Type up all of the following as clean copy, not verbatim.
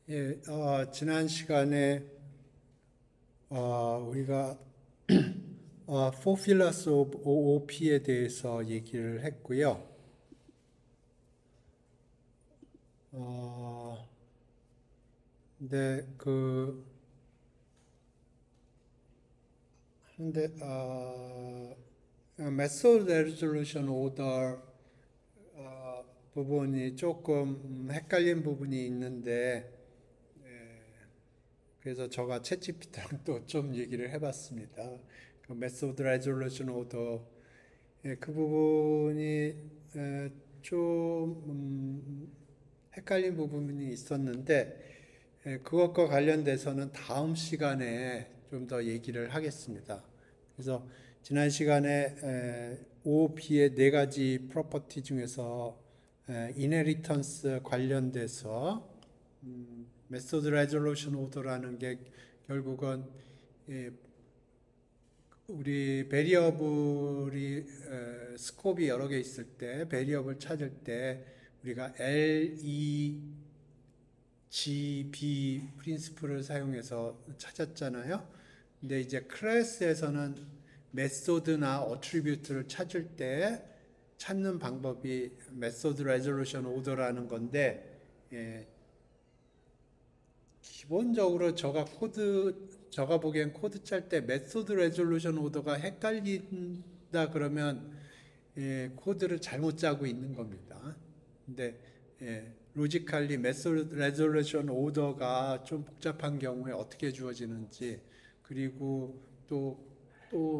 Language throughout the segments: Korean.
예, 지난 시간에 우리가 Four Pillars of OOP에 대해서 얘기를 했고요. 어, 근데 근데 Method Resolution Order 부분이 조금 헷갈린 부분이 있는데, 그래서 제가 챗GPT랑 또 좀 얘기를 해봤습니다. 그 Method Resolution Order, 그 부분이 좀 헷갈린 부분이 있었는데, 그것과 관련돼서는 다음 시간에 좀 더 얘기를 하겠습니다. 그래서 지난 시간에 OOP의 네 가지 프로퍼티 중에서 이네리턴스 관련돼서 메소드 레졸루션 오더라는 게 결국은 우리 베리어블이 스코프이 여러 개 있을 때 베리어블 찾을 때 우리가 L, E, G, B 프린시플을 사용해서 찾았잖아요. 근데 이제 클래스에서는 메소드나 어트리뷰트를 찾을 때 찾는 방법이 메소드 레졸루션 오더라는 건데, 예, 기본적으로 제가 보기엔 코드 짤 때 메소드 레졸루션 오더가 헷갈린다 그러면 코드를 잘못 짜고 있는 겁니다. 근데 로지컬리 메소드 레졸루션 오더가 좀 복잡한 경우에 어떻게 주어지는지, 그리고 또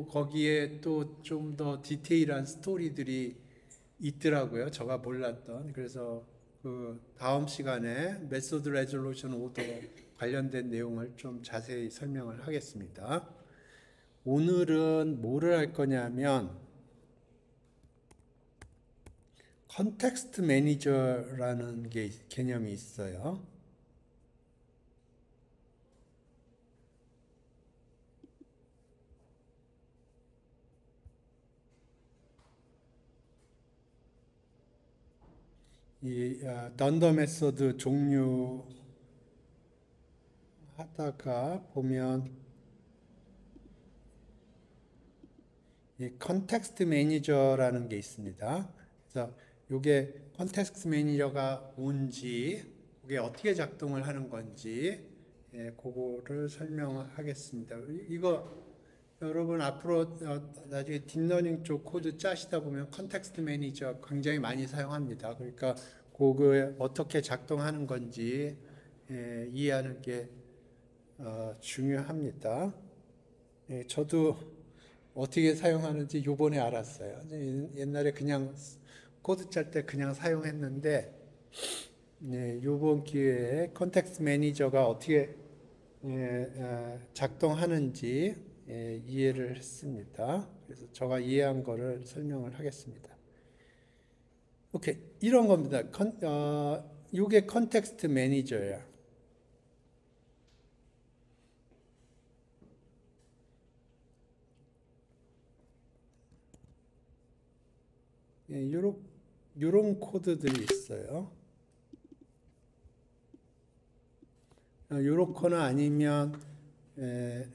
거기에 또 좀 더 디테일한 스토리들이 있더라고요. 제가 몰랐던. 그래서 그 다음 시간에 메소드 레졸루션 오더 관련된 내용을 좀 자세히 설명을 하겠습니다. 오늘은 뭐를 할 거냐면 컨텍스트 매니저라는 게 개념이 있어요. 이 던더 메소드 종류 하다가 보면 이 컨텍스트 매니저라는 게 있습니다. 그래서 이게 컨텍스트 매니저가 뭔지, 그게 어떻게 작동을 하는 건지, 그거를 설명하겠습니다. 이거 여러분 앞으로 나중에 딥러닝 쪽 코드 짜시다 보면 컨텍스트 매니저 굉장히 많이 사용합니다. 그러니까 그거에 어떻게 작동하는 건지 이해하는 게 중요합니다. 저도 어떻게 사용하는지 요번에 알았어요. 옛날에 그냥 코드 짤 때 그냥 사용했는데, 요번 기회에 컨텍스트 매니저가 어떻게 작동하는지 이해를 했습니다. 그래서 제가 이해한 거를 설명을 하겠습니다. 오케이, 이런 겁니다. 요게 컨텍스트 매니저야. 요런 코드들이 있어요. 요렇거나 아니면 에,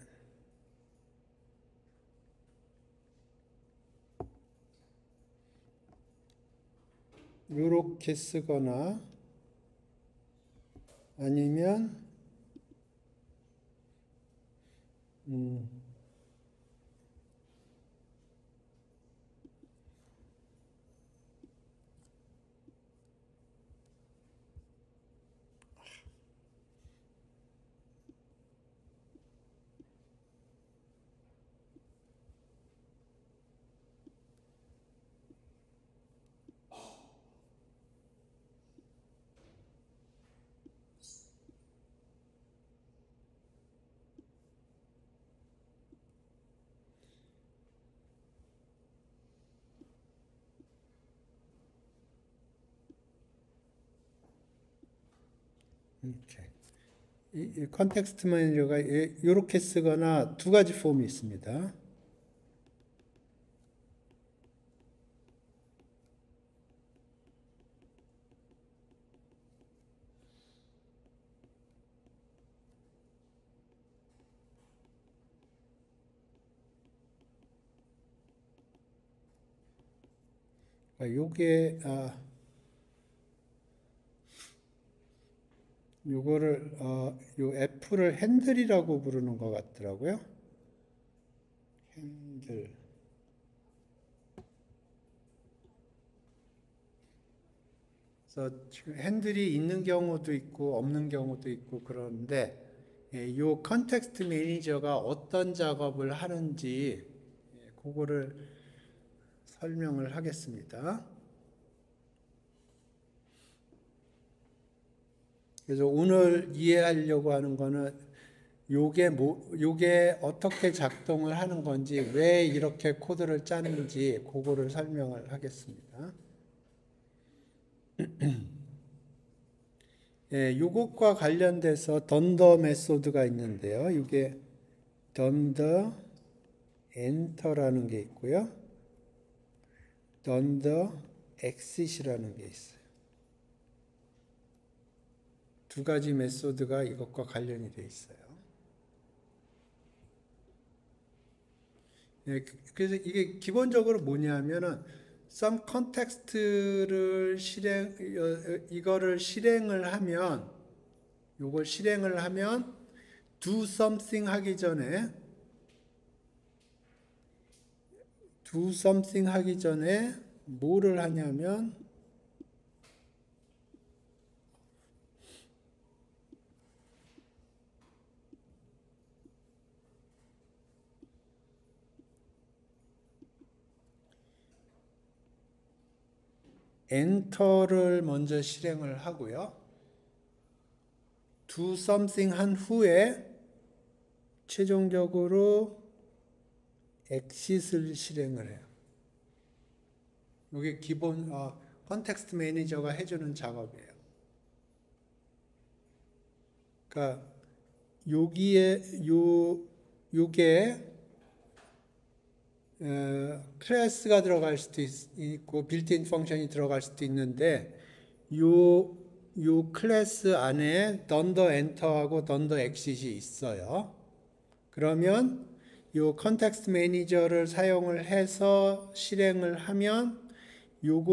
요렇게 쓰거나 아니면 음, 이렇게. 이 컨텍스트 매니저가 이렇게 쓰거나 두 가지 폼이 있습니다. 요게 요거를 요 F를 핸들이라고 부르는 것 같더라고요. 핸들. 그래서 지금 핸들이 있는 경우도 있고 없는 경우도 있고 그런데 요 컨텍스트 매니저가 어떤 작업을 하는지 그거를 설명을 하겠습니다. 그래서 오늘 이해하려고 하는 거는 요게 어떻게 작동을 하는 건지, 왜 이렇게 코드를 짜는지 그거를 설명을 하겠습니다. 요것과 관련돼서 던더 메소드가 있는데요. 이게 던더 엔터라는 게 있고요. 던더 엑싯이라는 게 있어요. 두 가지 메소드가 이것과 관련이 돼 있어요. 그래서 이게 기본적으로 뭐냐면은 some context를 이거를 실행을 하면, 요걸 실행을 하면 do something 하기 전에 뭐를 하냐면 엔터를 먼저 실행을 하고요. do something 한 후에 최종적으로 exit을 실행을 해요. 이게 기본 컨텍스트 매니저가 해주는 작업이에요. 그러니까 요게 클래스가 들어갈 수도 있고 빌트인 펑션이 들어갈 수도 있는데 요 클래스 안에 던더 엔터하고 던더 엑싯이 있어요. 그러면 요 컨텍스트 매니저를 사용을 해서 실행을 하면 요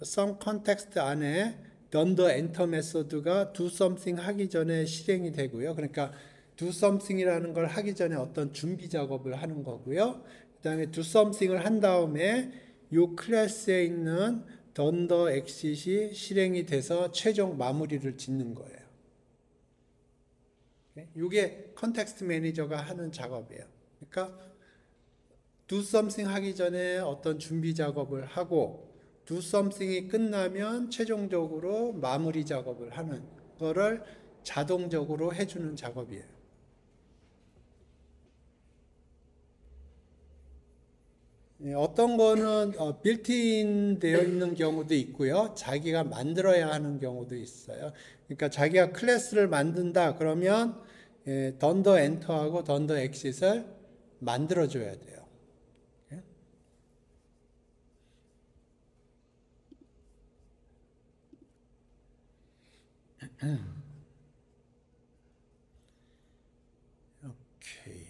some context 안에 던더 엔터 메소드가 do something 하기 전에 실행이 되고요. 그러니까 do something이라는 걸 하기 전에 어떤 준비 작업을 하는 거고요. 그 다음에 do something을 한 다음에 요 클래스에 있는 던더 엑싯이 실행이 돼서 최종 마무리를 짓는 거예요. 이게 컨텍스트 매니저가 하는 작업이에요. 그러니까 do something 하기 전에 어떤 준비 작업을 하고 do something이 끝나면 최종적으로 마무리 작업을 하는 거를 자동적으로 해주는 작업이에요. 어떤 거는 빌트인 되어 있는 경우도 있고요. 자기가 만들어야 하는 경우도 있어요. 그러니까 자기가 클래스를 만든다 그러면 던더 엔터하고 던더 엑싯을 만들어줘야 돼요. 오케이.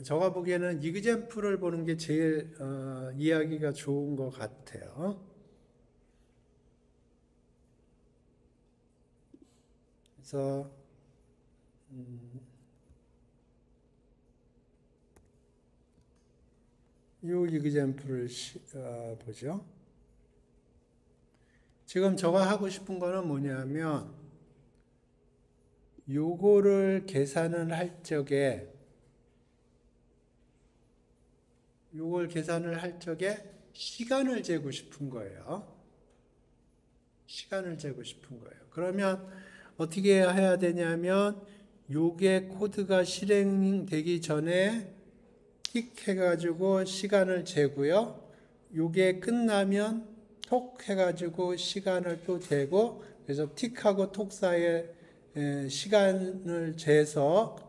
제가 보기에는 이그젬플을 보는 게 제일 이해하기가 좋은 것 같아요. 그래서 이 이그젬플을 보죠. 지금 제가 하고 싶은 거는 뭐냐면 요거를 계산을 할 적에 시간을 재고 싶은 거예요. 시간을 재고 싶은 거예요. 그러면 어떻게 해야 되냐면 요게 코드가 실행되기 전에 틱 해가지고 시간을 재고요. 요게 끝나면 톡 해가지고 시간을 또 재고, 그래서 틱하고 톡 사이에 시간을 재서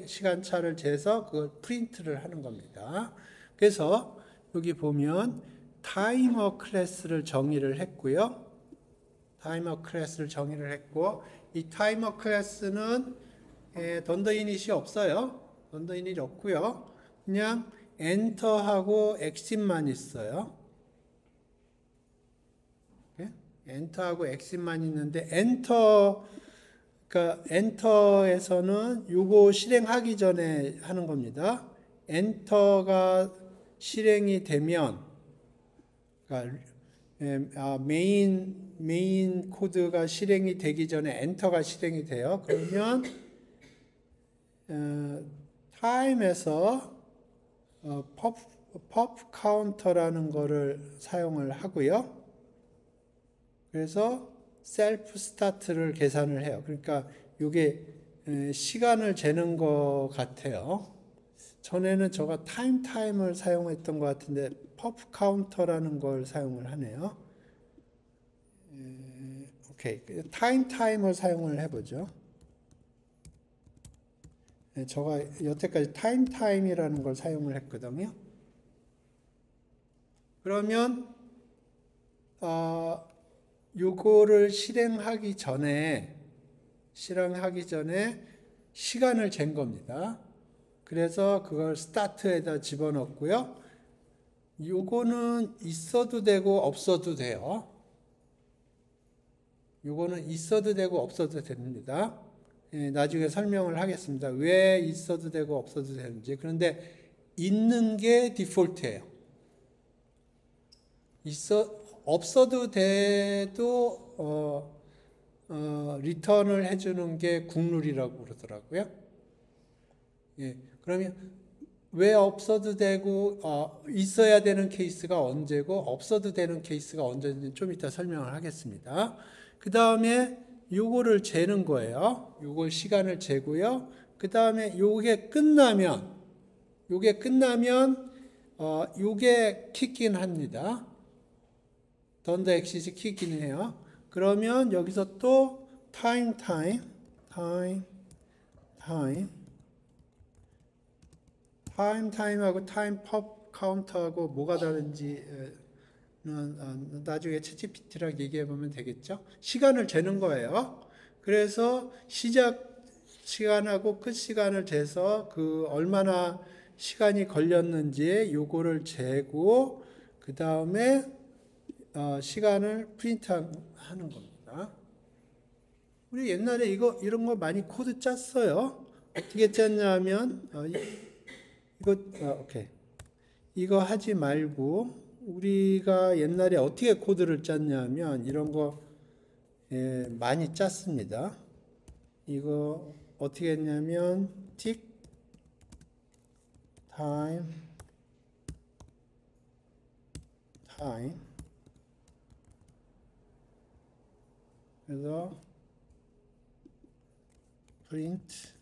시간차를 재서 그걸 프린트를 하는 겁니다. 그래서 여기 보면 타이머 클래스를 정의를 했고요. 타이머 클래스를 정의를 했고, 이 타이머 클래스는 던더 이닛이 없어요. 던더 이닛이 없고요. 그냥 엔터하고 엑십만 있어요. 엔터하고 엑십만 있는데 그러니까 엔터에서는 요거 실행하기 전에 하는 겁니다. 엔터가 실행이 되면, 그러니까 메인 코드가 실행이 되기 전에 엔터가 실행이 돼요. 그러면 타임에서 pop 카운터라는 거를 사용을 하고요. 그래서 셀프 스타트를 계산을 해요. 그러니까 이게 시간을 재는 것 같아요. 전에는 제가 타임을 사용했던 것 같은데 pop 카운터라는 걸 사용을 하네요. 오케이, 타임을 사용을 해보죠. 제가 여태까지 타임이라는 걸 사용을 했거든요. 그러면 요거를 실행하기 전에 시간을 잰 겁니다. 그래서 그걸 스타트에다 집어넣고요. 요거는 있어도 되고 없어도 돼요. 요거는 있어도 되고 없어도 됩니다. 나중에 설명을 하겠습니다. 왜 있어도 되고 없어도 되는지. 그런데 있는 게 디폴트예요. 없어도 돼도 리턴을 해주는 게 국룰이라고 그러더라고요. 예, 그러면 왜 없어도 되고 있어야 되는 케이스가 언제고 없어도 되는 케이스가 언제인지 좀 이따 설명을 하겠습니다. 그 다음에 요거를 재는 거예요. 요걸 시간을 재고요. 그 다음에 요게 끝나면 요게 킥인 합니다. 던더 엑시스 킥인 해요. 그러면 여기서 또 타임하고 타임 펍 카운터하고 뭐가 다른지 나중에 챗GPT랑 얘기해 보면 되겠죠. 시간을 재는 거예요. 그래서 시작 시간하고 끝 시간을 재서 그 얼마나 시간이 걸렸는지 요거를 재고 그 다음에 시간을 프린트하는 겁니다. 우리 옛날에 이런 거 많이 코드 짰어요. 어떻게 짰냐면 오케이. 이거 하지 말고 우리가 옛날에 어떻게 코드를 짰냐면 이런 거 많이 짰습니다. 이거 어떻게 했냐면 tick time 그래서 print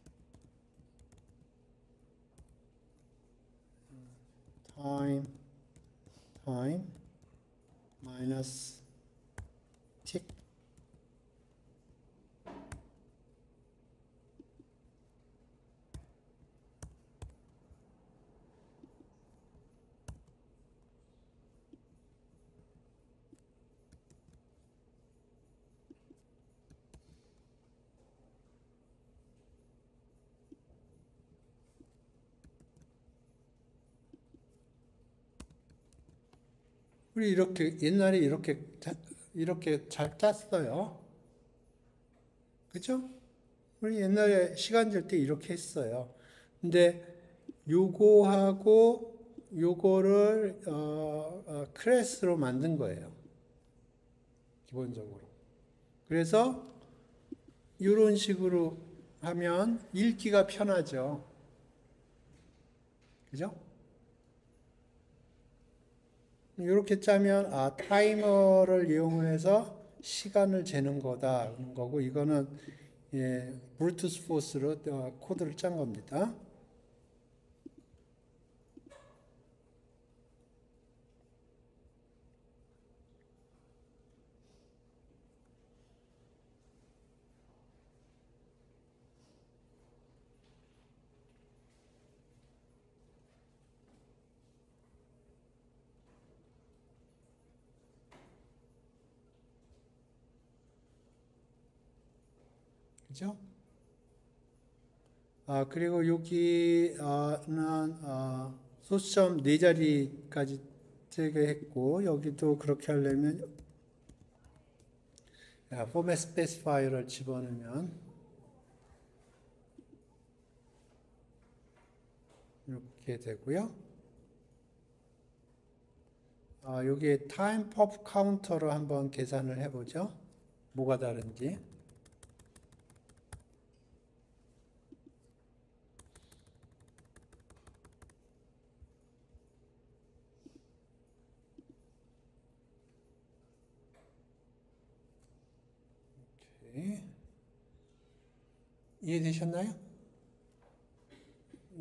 time minus tick 우리 옛날에 이렇게 잘 짰어요. 그죠? 우리 옛날에 시간 잴 때 이렇게 했어요. 근데 요거하고 요거를 클래스로 만든 거예요. 기본적으로. 그래서 이런 식으로 하면 읽기가 편하죠. 그죠? 이렇게 짜면 타이머를 이용해서 시간을 재는 거다는 거고 이거는 브루투스 포스로 코드를 짠 겁니다. 그죠? 그리고 여기는 소수점 4자리까지 되게 했고, 여기도 그렇게 하려면 포맷 스페시파이어를 집어넣으면 이렇게 되고요. 여기에 타임 퍼프 카운터로 한번 계산을 해보죠. 뭐가 다른지. 오케이. 이해되셨나요?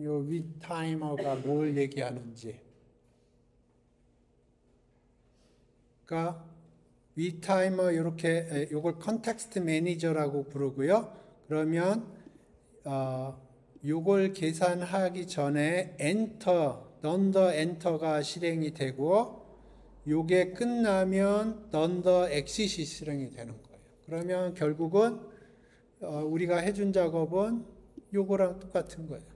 요 윗타이머가 뭘 얘기하는지. 그러니까 윗타이머 이렇게 요걸 컨텍스트 매니저라고 부르고요. 그러면 요걸 계산하기 전에 엔터, 넌더 엔터가 실행이 되고 요게 끝나면 넌더 엑싯이 실행이 되는 거예요. 그러면 결국은 우리가 해준 작업은 요거랑 똑같은 거예요.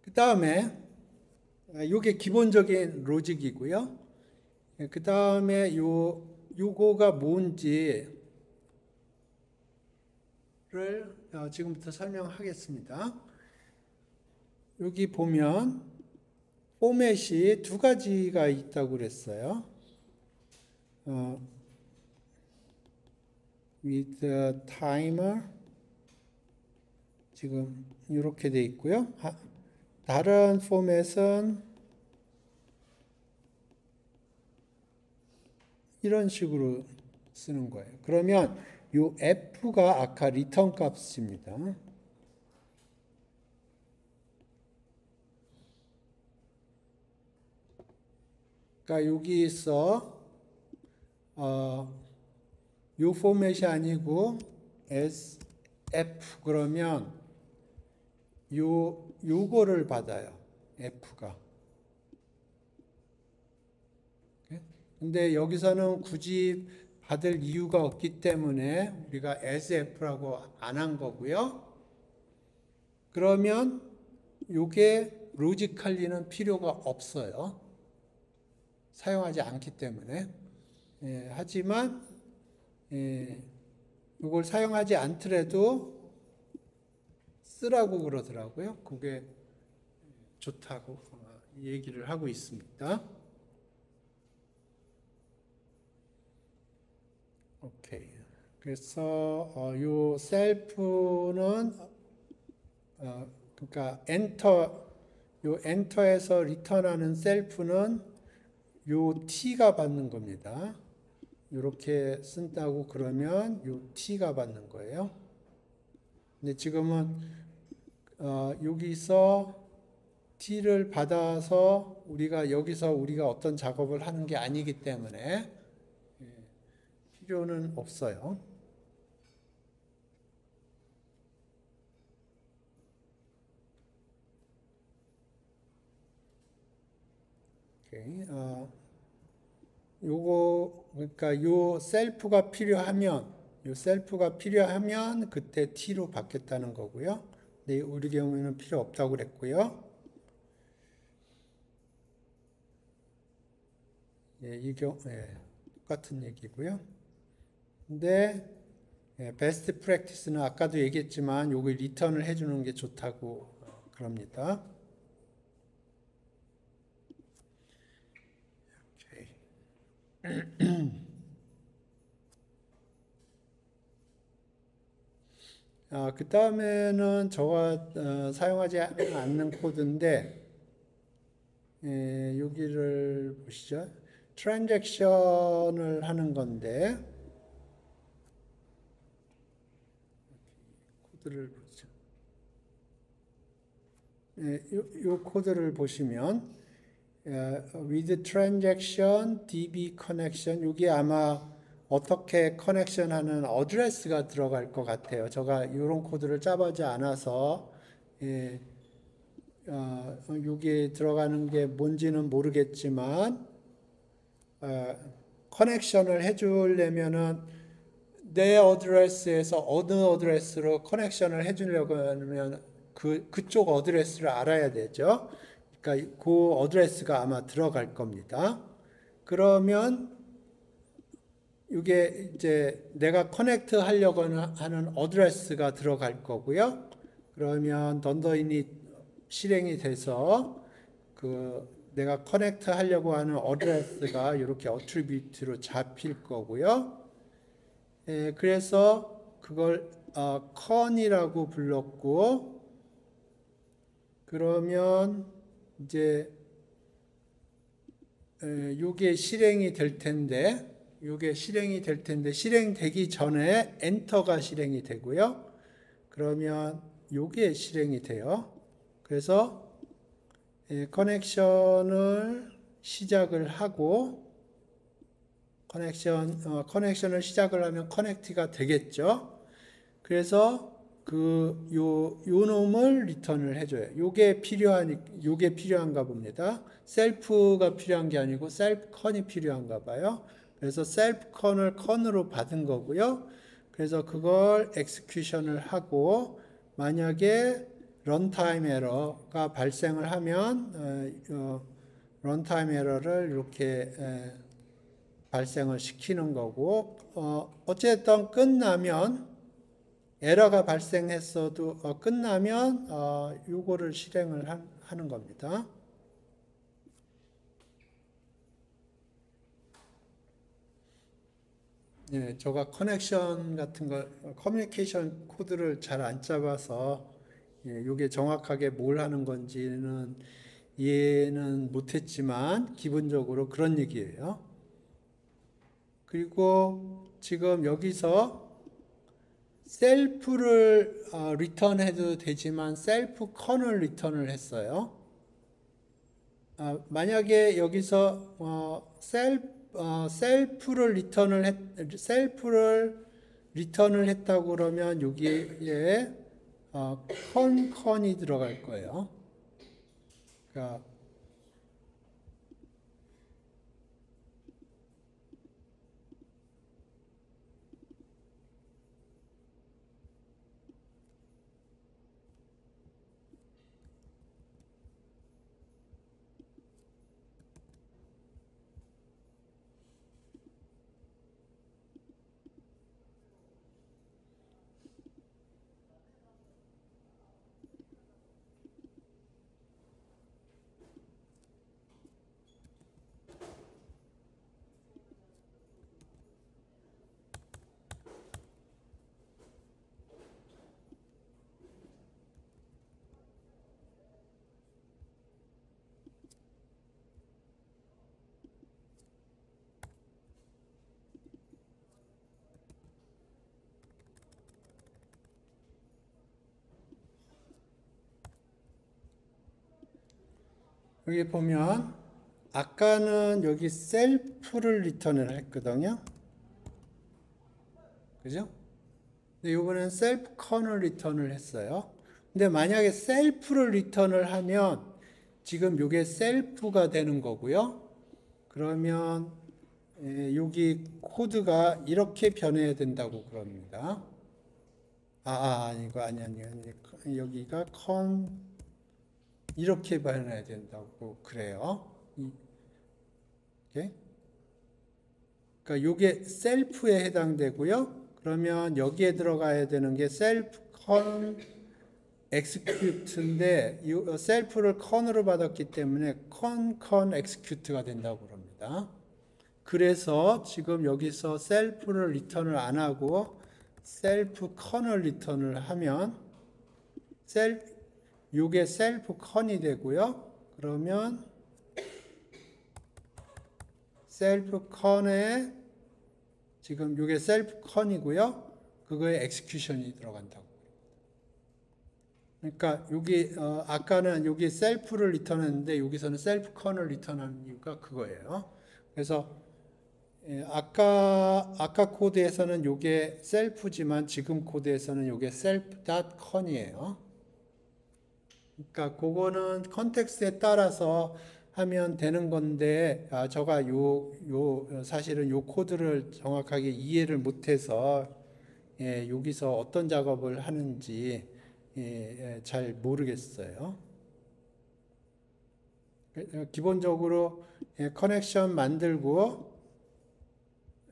그 다음에 요게 기본적인 로직이고요. 그 다음에 요거가 뭔지를 지금부터 설명하겠습니다. 여기 보면 포맷이 두 가지가 있다고 그랬어요. with timer 지금 이렇게 돼 있고요. 다른 포맷은 이런 식으로 쓰는 거예요. 그러면 요 F가 아까 리턴 값입니다. 그러니까 여기서 요 포맷이 아니고 SF 그러면 요거를 받아요. F가. 근데 여기서는 굳이 받을 이유가 없기 때문에 우리가 SF라고 안 한 거고요. 그러면 요게 로지컬리는 필요가 없어요. 사용하지 않기 때문에. 하지만 이걸 사용하지 않더라도 쓰라고 그러더라고요. 그게 좋다고 얘기를 하고 있습니다. 오케이. 그래서 요 셀프는 그러니까 요 엔터에서 리턴하는 셀프는 요 t가 받는 겁니다. 이렇게 쓴다고 그러면 요 t가 받는 거예요. 근데 지금은 여기서 t를 받아서 여기서 우리가 어떤 작업을 하는 게 아니기 때문에 필요는 없어요. 오케이. 그러니까 요 셀프가 필요하면 그때 t로 받겠다는 거고요. 근데 우리 경우에는 필요 없다고 그랬고요. 똑같은 얘기고요. 근데 베스트 프랙티스는 아까도 얘기했지만 요거 리턴을 해주는 게 좋다고 그럽니다. 그 다음에는 저가 사용하지 않는 코드인데 여기를 보시죠. 트랜잭션을 하는 건데 코드를 보죠. 요 코드를 보시면 with transaction db connection 여기 아마 어떻게 커넥션하는 어드레스가 들어갈 것 같아요. 제가 이런 코드를 짜보지 않아서 여기에 들어가는 게 뭔지는 모르겠지만 커넥션을 해주려면은 내 어드레스에서 어느 어드레스로 커넥션을 해주려고 하면 그쪽 어드레스를 알아야 되죠. 그러니까 그 어드레스가 아마 들어갈 겁니다. 그러면 이게 이제 내가 커넥트 하려고 하는 어드레스가 들어갈 거고요. 그러면 던더인이 실행이 돼서 내가 커넥트 하려고 하는 어드레스가 이렇게 어트리뷰트로 잡힐 거고요. 그래서 그걸 con이라고 불렀고, 그러면 이제 요게 실행이 될 텐데, 실행되기 전에 엔터가 실행이 되고요. 그러면 요게 실행이 돼요. 그래서 커넥션을 시작을 하고, 커넥션을 시작을 하면 커넥트가 되겠죠. 그래서 요 놈을 리턴을 해줘요. 요게 필요한가 봅니다. 셀프가 필요한 게 아니고 셀프 컨이 필요한가 봐요. 그래서 셀프 컨을 컨으로 받은 거고요. 그래서 그걸 엑스큐션을 하고, 만약에 런타임 에러가 발생을 하면 런타임 에러를 이렇게 발생을 시키는 거고, 어쨌든 끝나면 에러가 발생했어도 끝나면 요거를 실행을 하는 겁니다. 네, 제가 커넥션 같은 거, 커뮤니케이션 코드를 잘 안 짜봐서 이게 정확하게 뭘 하는 건지는 이해는 못했지만 기본적으로 그런 얘기예요. 그리고 지금 여기서 셀프를 리턴해도 되지만 셀프 컨을 리턴을 했어요. 만약에 여기서 셀프를 리턴을 했다고 그러면 여기에 컨이 들어갈 거예요. 그러니까 여기 보면 아까는 여기 셀프를 리턴을 했거든요. 그죠? 근데 이번엔 셀프 컨을 리턴을 했어요. 근데 만약에 셀프를 리턴을 하면 지금 이게 셀프가 되는 거고요. 그러면 여기 코드가 이렇게 변해야 된다고 그럽니다. 이거 아니. 여기가 컨 이렇게 변해야 된다고 그래요. 이렇게. 그러니까 요게 셀프에 해당되고요. 그러면 여기에 들어가야 되는 게 셀프 컨 엑스큐트인데 이 셀프를 컨으로 받았기 때문에 컨 엑스큐트가 된다고 그럽니다. 그래서 지금 여기서 셀프를 리턴을 안 하고 셀프 컨을 리턴을 하면 요게 셀프 컨이 되고요. 그러면 셀프 컨에 지금 요게 셀프 컨이고요. 그거에 엑스큐션이 들어간다고. 그러니까 여기 아까는 여기 셀프를 리턴했는데 여기서는 셀프 컨을 리턴하는 이유가 그거예요. 그래서 아까 코드에서는 요게 셀프지만 지금 코드에서는 요게 self.con이에요. 그러니까 그거는 컨텍스트에 따라서 하면 되는 건데, 제가 사실은 요 코드를 정확하게 이해를 못해서, 여기서 어떤 작업을 하는지, 잘 모르겠어요. 기본적으로, 커넥션 만들고,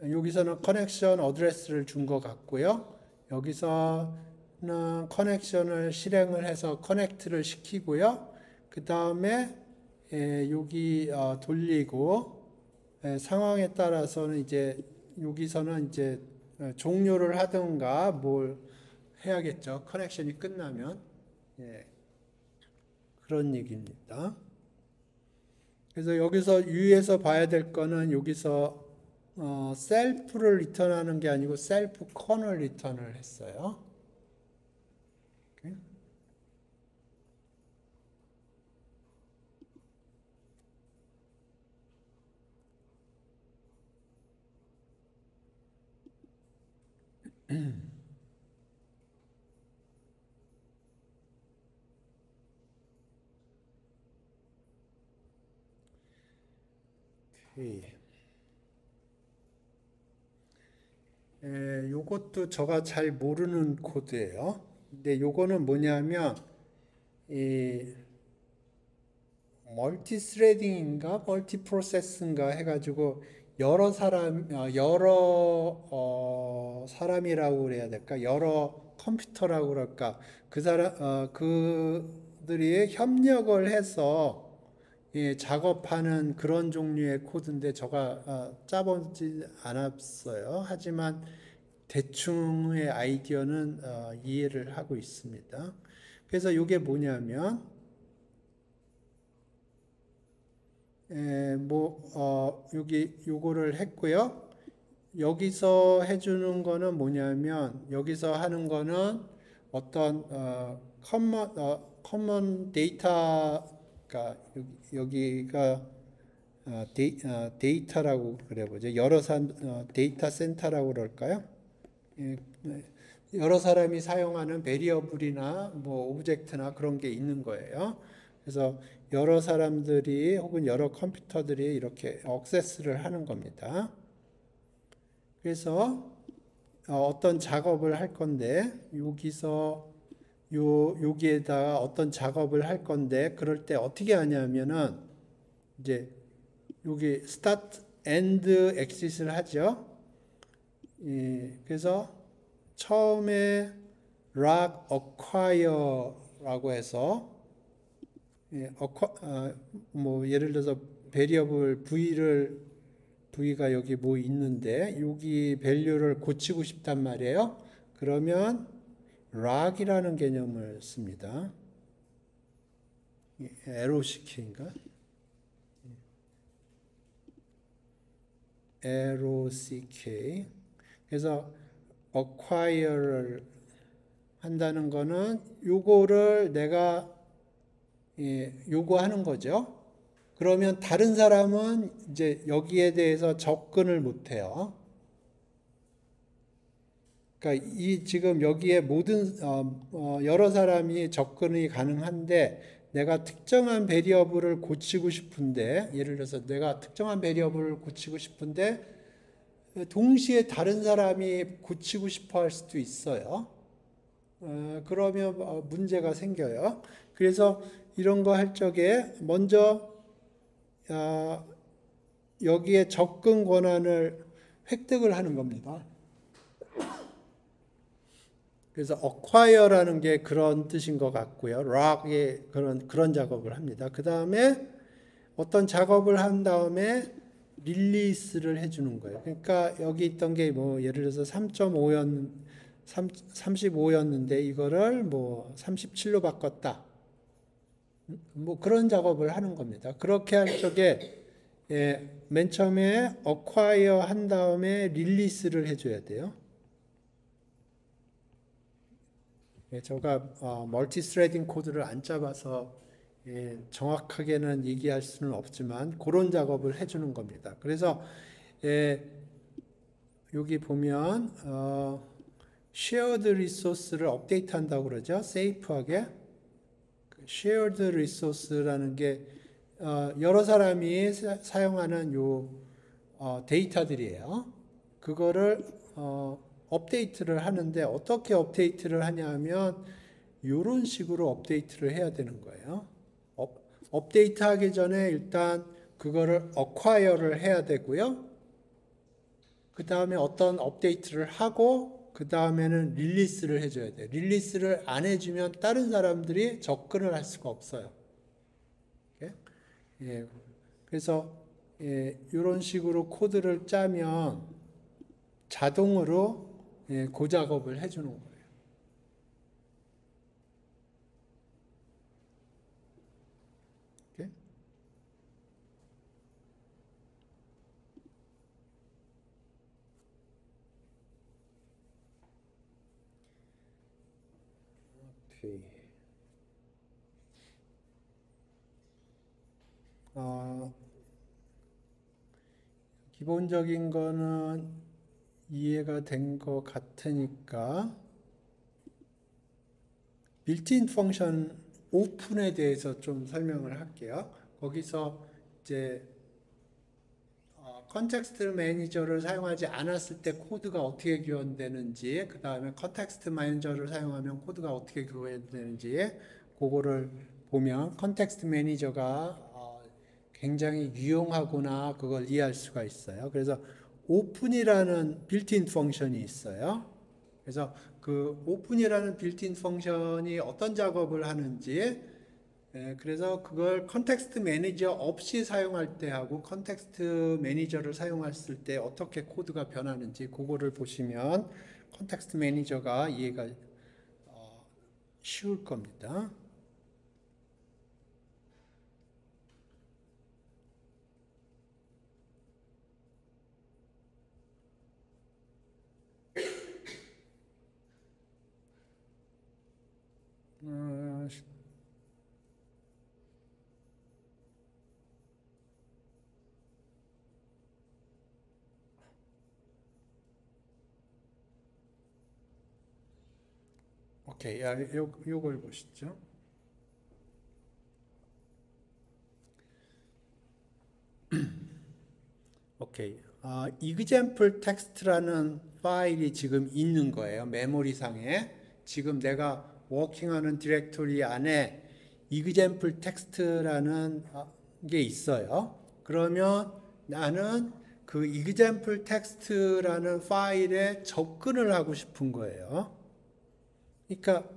여기서는 커넥션 어드레스를 준 것 같고요. 여기서는 커넥션을 실행을 해서 커넥트를 시키고요. 그 다음에 여기 돌리고 상황에 따라서는 이제 여기서는 이제 종료를 하든가 뭘 해야겠죠. 커넥션이 끝나면. 그런 얘기입니다. 그래서 여기서 유의해서 봐야 될 거는 여기서 셀프를 리턴하는 게 아니고 셀프 커널 리턴을 했어요. 요것도 제가 잘 모르는 코드예요. 근데 요거는 뭐냐면 이 멀티 스레딩인가 멀티 프로세스인가 해가지고 여러 사람이라고 그래야 될까? 여러 컴퓨터라고 그럴까? 그들이 협력을 해서 작업하는 그런 종류의 코드인데 제가 짜보지 않았어요. 하지만 대충의 아이디어는 이해를 하고 있습니다. 그래서 이게 뭐냐면 여기 요거를 했고요. 여기서 해주는 거는 뭐냐면 여기서 하는 거는 어떤 커먼 데이터가 여기가 데이터라고 그래 보죠. 데이터 센터라고 그럴까요? 여러 사람이 사용하는 베리어블이나 뭐 오브젝트나 그런 게 있는 거예요. 그래서 여러 사람들이 혹은 여러 컴퓨터들이 이렇게 액세스를 하는 겁니다. 그래서 어떤 작업을 할 건데 여기서 여기에다가 어떤 작업을 할 건데 그럴 때 어떻게 하냐면은 이제 여기 start end exit을 하죠. 그래서 처음에 log acquire라고 해서 뭐 예를 들어서 베리어블 V가 여기 뭐 있는데 여기 밸류를 고치고 싶단 말이에요. 그러면 log이라는 개념을 씁니다. LOCK인가? LOCK. 그래서 acquire를 한다는 거는 요거를 내가 요구하는 거죠. 그러면 다른 사람은 이제 여기에 대해서 접근을 못 해요. 그러니까 지금 여기에 모든 여러 사람이 접근이 가능한데 내가 특정한 베리어블을 고치고 싶은데 예를 들어서 내가 특정한 베리어블을 고치고 싶은데 동시에 다른 사람이 고치고 싶어 할 수도 있어요. 그러면 문제가 생겨요. 그래서 이런 거 할 적에 먼저 여기에 접근 권한을 획득을 하는 겁니다. 그래서 acquire라는 게 그런 뜻인 것 같고요. log의 그런 작업을 합니다. 그 다음에 어떤 작업을 한 다음에 릴리스를 해주는 거예요. 그러니까 여기 있던 게 뭐 예를 들어서 35였는데 이거를 뭐 37로 바꿨다. 뭐 그런 작업을 하는 겁니다. 그렇게 할 적에 맨 처음에 acquire 한 다음에 릴리스를 해줘야 돼요. 제가 멀티 스레딩 코드를 안 짜봐서 정확하게는 얘기할 수는 없지만 그런 작업을 해주는 겁니다. 그래서 여기 보면 shared resource를 업데이트 한다고 그러죠. 세이프하게. shared resource라는 게 여러 사람이 사용하는 요 데이터들이에요. 그거를 업데이트를 하는데 어떻게 업데이트를 하냐면 이런 식으로 업데이트를 해야 되는 거예요. 업데이트 하기 전에 일단 그거를 acquire를 해야 되고요. 그 다음에 어떤 업데이트를 하고 그 다음에는 릴리스를 해줘야 돼요. 릴리스를 안 해주면 다른 사람들이 접근을 할 수가 없어요. 예, 그래서 이런 식으로 코드를 짜면 자동으로 그 작업을 해주는 거예요. 오케이. 기본적인 거는 이해가 된 것 같으니까 빌트인 펑션 오픈에 대해서 좀 설명을 할게요. 거기서 이제 컨텍스트 매니저를 사용하지 않았을 때 코드가 어떻게 구현되는지, 그 다음에 컨텍스트 매니저를 사용하면 코드가 어떻게 구현되는지 그거를 보면 컨텍스트 매니저가 굉장히 유용하구나 그걸 이해할 수가 있어요. 그래서 오픈이라는 빌트인 펑션이 있어요. 그래서 그 오픈이라는 빌트인 펑션이 어떤 작업을 하는지, 그래서 그걸 컨텍스트 매니저 없이 사용할 때 하고 컨텍스트 매니저를 사용했을 때 어떻게 코드가 변하는지 그거를 보시면 컨텍스트 매니저가 이해가 쉬울 겁니다. 오케이, 요걸 보시죠. 오케이. example text라는 파일이 지금 있는 거예요. 메모리상에. 지금 내가 워킹하는 디렉토리 안에 example text라는 게 있어요. 그러면 나는 그 example text라는 파일에 접근을 하고 싶은 거예요. 그러니까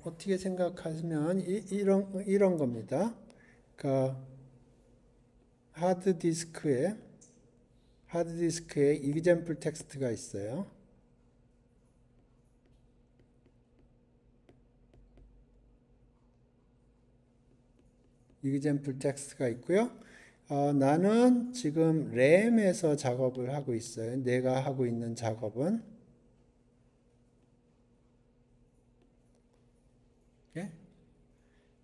어떻게 생각하시면 이런 겁니다. 그러니까 하드디스크에 example 텍스트가 있어요. example 텍스트가 있고요. 나는 지금 램에서 작업을 하고 있어요. 내가 하고 있는 작업은.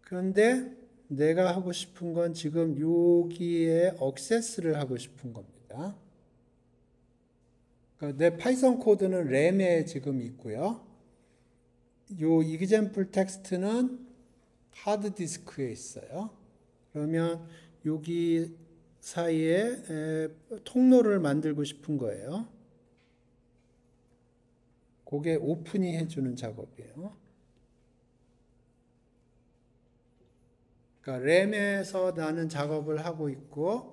그런데 내가 하고 싶은 건 지금 여기에 액세스를 하고 싶은 겁니다. 그러니까 내 파이썬 코드는 램에 지금 있고요. 요 example 텍스트는 하드디스크에 있어요. 그러면 여기 사이에 통로를 만들고 싶은 거예요. 그게 오픈이 해주는 작업이에요. 그러니까 램에서 나는 작업을 하고 있고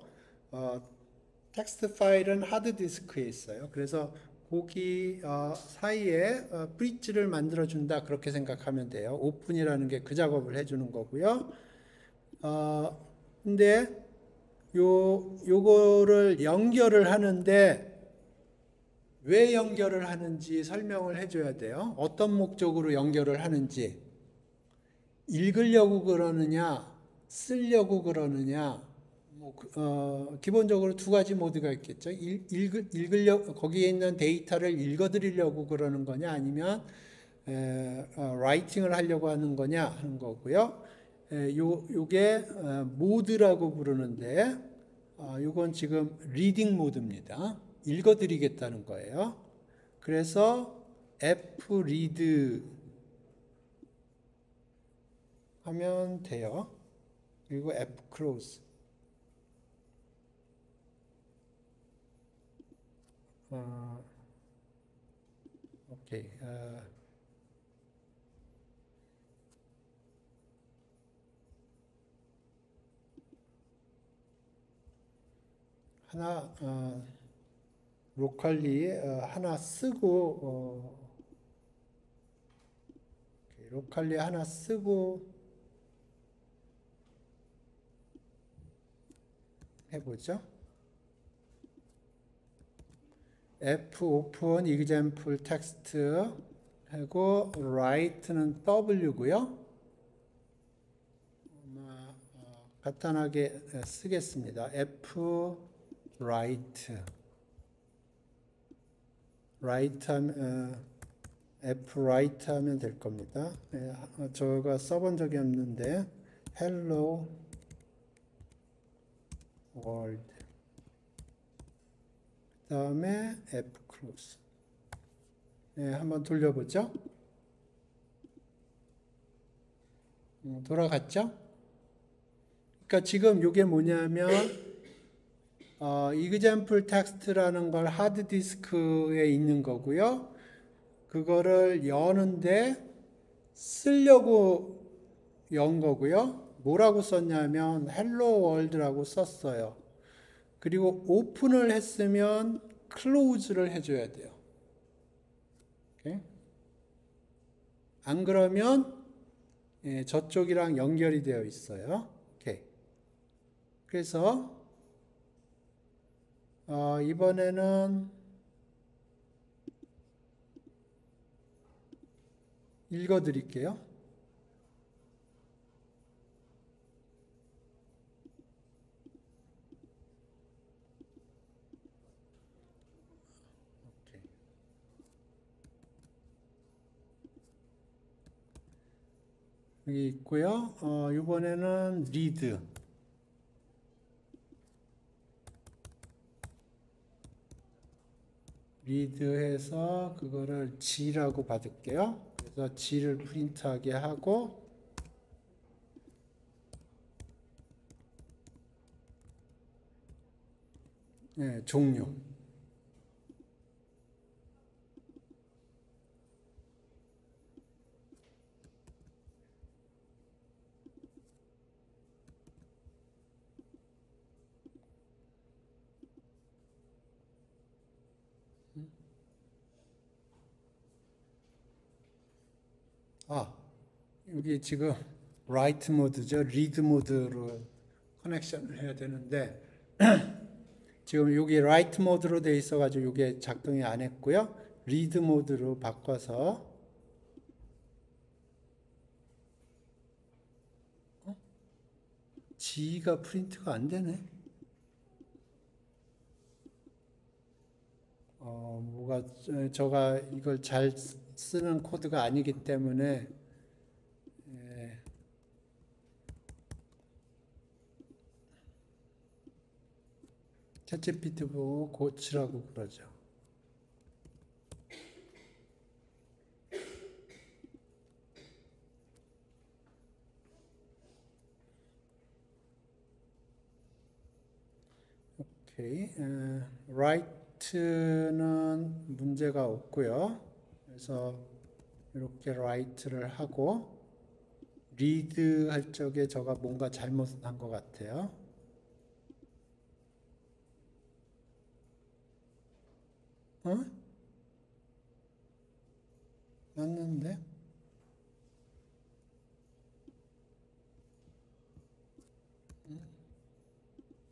텍스트 파일은 하드디스크에 있어요. 그래서 거기 사이에 브릿지를 만들어준다 그렇게 생각하면 돼요. 오픈이라는 게 그 작업을 해주는 거고요. 근데 요거를 연결을 하는데 왜 연결을 하는지 설명을 해줘야 돼요. 어떤 목적으로 연결을 하는지. 읽으려고 그러느냐, 쓰려고 그러느냐, 기본적으로 두 가지 모드가 있겠죠. 거기에 있는 데이터를 읽어드리려고 그러는 거냐, 아니면 라이팅을 하려고 하는 거냐 하는 거고요. 요게 모드라고 부르는데, 요건 지금 리딩 모드입니다. 읽어드리겠다는 거예요. 그래서 fread 하면 돼요. 그리고 F close. 오케이. 하나 로컬리 하나 쓰고 로컬리 하나 쓰고 해보죠. F open example text 하고 write는 W고요. 간단하게 쓰겠습니다. F write F write 하면 될 겁니다. 저가 써본 적이 없는데 hello world 그 다음에 F close. 한번 돌려보죠. 돌아갔죠? 그러니까 지금 이게 뭐냐면 example text라는 걸 하드디스크에 있는 거고요. 그거를 여는데 쓰려고 연 거고요. 뭐라고 썼냐면 hello world라고 썼어요. 그리고 오픈을 했으면 close를 해줘야 돼요. 오케이? 안 그러면 저쪽이랑 연결이 되어 있어요. 오케이. 그래서 이번에는 읽어 드릴게요. 여기 있고요. 이번에는 read. read해서 그거를 G라고 받을게요. 그래서 G를 프린트하게 하고 종료. 여기 지금 write 모드죠. read 모드로 커넥션을 해야 되는데 지금 여기 write 모드로 돼 있어가지고 이게 작동이 안 했고요. read 모드로 바꿔서 G가 프린트가 안 되네. 뭐가 저가 이걸 잘 쓰는 코드가 아니기 때문에 챗GPT 보고 고치라고 그러죠. 오케이. write는 문제가 없고요. 그래서 이렇게 write를 하고 read 할 적에 저가 뭔가 잘못한 것 같아요. 맞는데?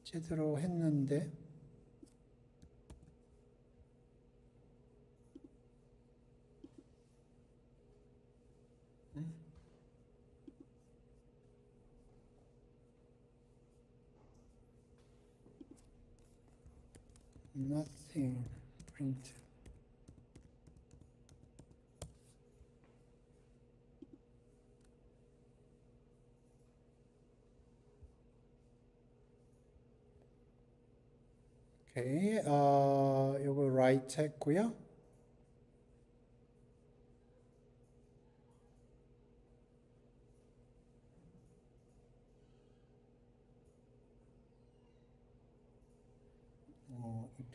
제대로 했는데? Nothing print. 오케이. 요거 write 했고요.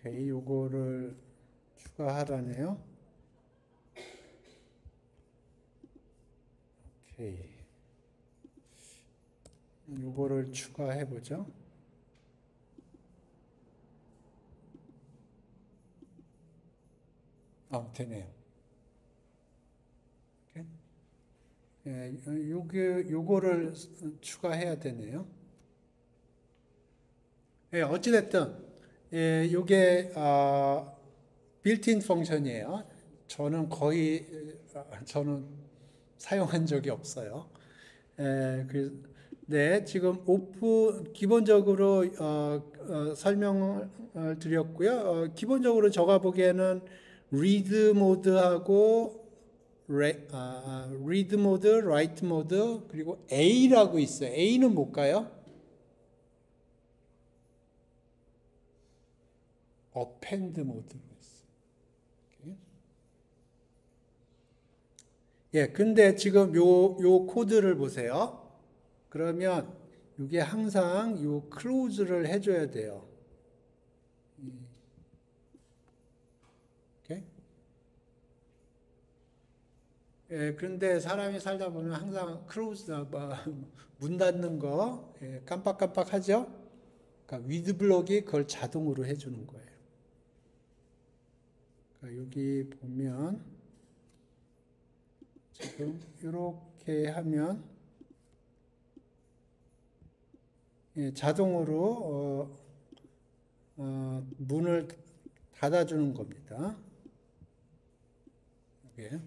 오케이, 요거를 추가하라네요. 오케이, 요거를 추가해 보죠. 되네요. 오케이. 예, 요거를 추가해야 되네요. 예, 어찌됐든, 예, 요게, 빌트인 펑션이에요. 저는 사용한 적이 없어요. 예, 네, 지금 기본적으로, 설명을 드렸고요. 기본적으로 제가 보기에는 리드 모드하고, 리드 모드, 라이트 모드, 그리고 A라고 있어요. A는 뭘까요? 어펜드 모드로 있어요. 오케이. 예, 근데 지금 요 코드를 보세요. 그러면 이게 항상 요 클로즈를 해줘야 돼요. 오케이? 예, 그런데 사람이 살다 보면 항상 문 닫는 거 깜빡깜빡 하죠? 그러니까 위드 블록이 그걸 자동으로 해주는 거예요. 그러니까 여기 보면 지금 이렇게 하면 자동으로 문을 닫아주는 겁니다. 이게.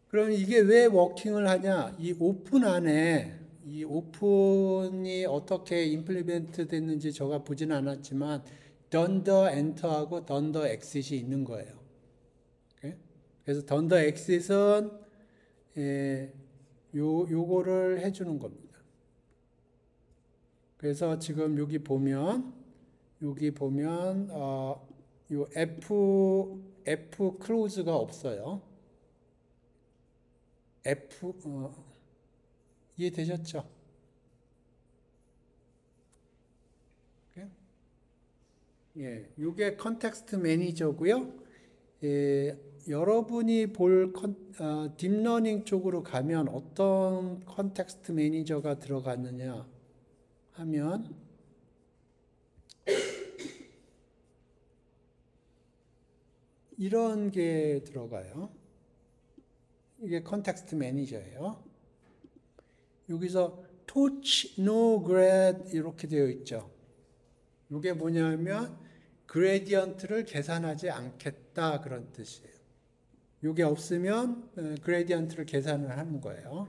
그럼 이게 왜 워킹을 하냐? 이 오픈이 어떻게 임플리멘트 됐는지 제가 보지는 않았지만 던더 엔터하고 던더 엑싯이 있는 거예요. 오케이? 그래서 던더 엑싯은 요거를 해주는 겁니다. 그래서 지금 여기 보면 요 F 클로즈가 없어요. 이해되셨죠? 예, 요게 컨텍스트 매니저고요. 여러분이 볼 딥러닝 쪽으로 가면 어떤 컨텍스트 매니저가 들어갔느냐 하면 이런 게 들어가요. 이게 컨텍스트 매니저예요. 여기서 touch no grad 이렇게 되어 있죠. 이게 뭐냐면 그레디언트를 계산하지 않겠다 그런 뜻이에요. 이게 없으면 그레디언트를 계산을 하는 거예요.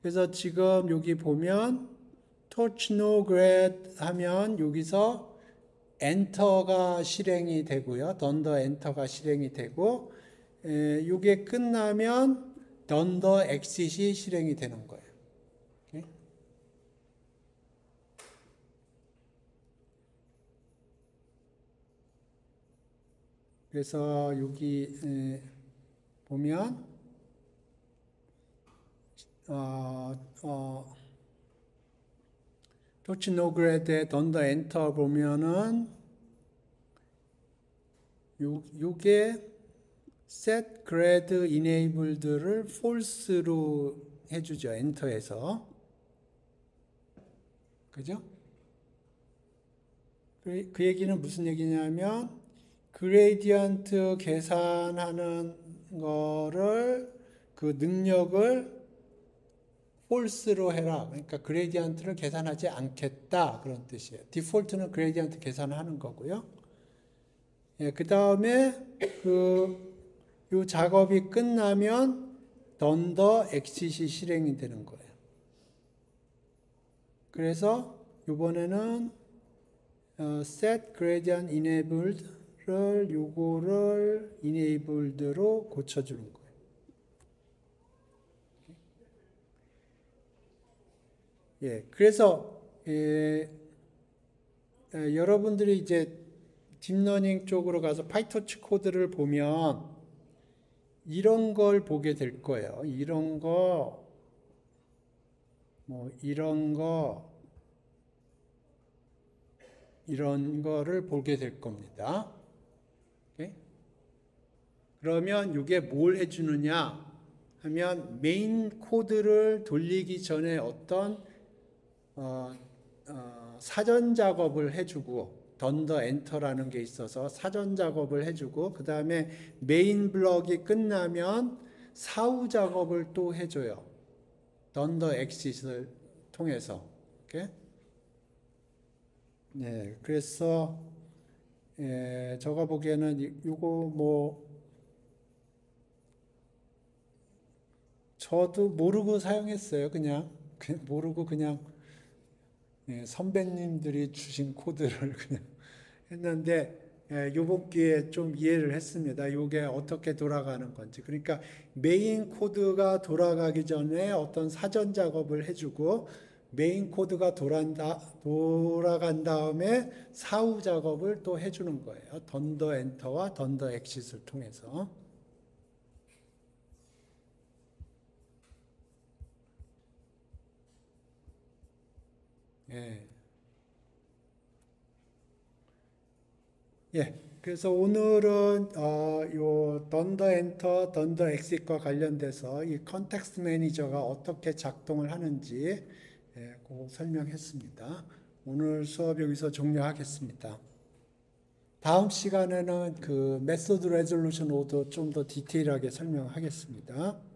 그래서 지금 여기 보면 touch no grad 하면 여기서 엔터가 실행이 되고요. 던더 엔터가 실행이 되고 이게 끝나면 던더 엑싯이 실행이 되는 거예요. 오케이? 그래서 여기 보면 touch no grad에 던더 엔터 보면은 요게 set grad enabled를 false로 해주죠. 엔터에서. 그죠? 그 얘기는 무슨 얘기냐면 그레디언트 계산하는 거를 그 능력을 false로 해라. 그러니까 그레디언트를 계산하지 않겠다 그런 뜻이에요. 디폴트는 그레디언트 계산하는 거고요. 예, 그 다음에 요 작업이 끝나면 던더 엑싯이 실행이 되는 거예요. 그래서 이번에는 set gradient enabled를 요거를 enabled로 고쳐주는 거예요. 예, 그래서 여러분들이 이제 딥러닝 쪽으로 가서 파이토치 코드를 보면 이런 걸 보게 될 거예요. 이런 거, 이런 거를 보게 될 겁니다. 오케이? 그러면 이게 뭘 해주느냐 하면 메인 코드를 돌리기 전에 어떤 사전 작업을 해주고 던더 엔터라는 게 있어서 사전 작업을 해주고 그 다음에 메인 블럭이 끝나면 사후 작업을 또 해줘요. 던더 엑싯을 통해서. 오케이? 네, 그래서 제가 보기에는 이거 뭐 저도 모르고 사용했어요. 그냥 모르고 그냥 선배님들이 주신 코드를 그냥 했는데 요번 기회에 좀 이해를 했습니다. 이게 어떻게 돌아가는 건지. 그러니까 메인 코드가 돌아가기 전에 어떤 사전 작업을 해주고 메인 코드가 돌아간 다음에 사후 작업을 또 해주는 거예요. 던더 엔터와 던더 엑싯을 통해서. 예. 예. 그래서 오늘은 요 던더 엔터, 던더 엑싯과 관련돼서 이 컨텍스트 매니저가 어떻게 작동을 하는지 그거 설명했습니다. 오늘 수업 여기서 종료하겠습니다. 다음 시간에는 그 메소드 레졸루션 오더 좀 더 디테일하게 설명하겠습니다.